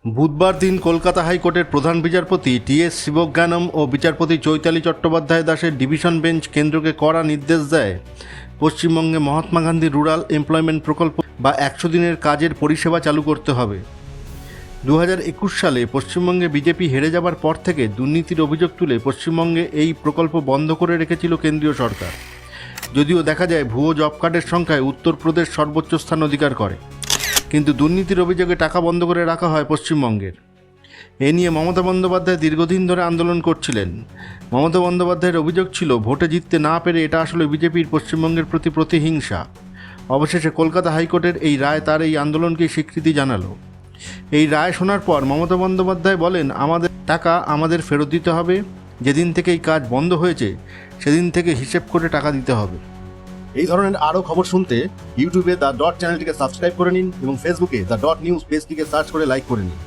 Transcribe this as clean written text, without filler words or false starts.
বুধবার দিন কলকাতা হাইকোর্টের প্রধান বিচারপতি টি.এস. শিবজ্ঞানম ও বিচারপতি চৈতালি চট্টোপাধ্যায় দাসের ডিভিশন বেঞ্চ কেন্দ্রকে কড়া নির্দেশ দেয় পশ্চিমবঙ্গে মহাত্মা গান্ধী রুরাল এমপ্লয়মেন্ট প্রকল্প বা 100 দিনের কাজের পরিষেবা চালু করতে হবে। 2021 সালে পশ্চিমবঙ্গে বিজেপি হেরে যাবার পর থেকে দুর্নীতির অভিযোগ তুলে পশ্চিমবঙ্গে এই প্রকল্প বন্ধ করে রেখেছিল কেন্দ্রীয় সরকার। যদিও দেখা যায় ভুয়ো জব কার্ডের সংখ্যায় উত্তরপ্রদেশ সর্বোচ্চ স্থান অধিকার করে, কিন্তু দুর্নীতির অভিযোগে টাকা বন্ধ করে রাখা হয় পশ্চিমবঙ্গের। এ নিয়ে মমতা বন্দ্যোপাধ্যায় দীর্ঘদিন ধরে আন্দোলন করছিলেন। মমতা বন্দ্যোপাধ্যায়ের অভিযোগ ছিল ভোটে জিততে না পেরে এটা আসলে বিজেপির পশ্চিমবঙ্গের প্রতি প্রতিহিংসা। অবশেষে কলকাতা হাইকোর্টের এই রায় তার এই আন্দোলনকে স্বীকৃতি জানালো। এই রায় শোনার পর মমতা বন্দ্যোপাধ্যায় বলেন, আমাদের টাকা আমাদের ফেরত দিতে হবে। যেদিন থেকে এই কাজ বন্ধ হয়েছে সেদিন থেকে হিসেব করে টাকা দিতে হবে। এই ধরনের আরও খবর শুনতে ইউটিউবে দ্য ডট চ্যানেলটিকে সাবস্ক্রাইব করে নিন এবং ফেসবুকে দ্য ডট নিউজ পেজটিকে সার্চ করে লাইক করে নিন।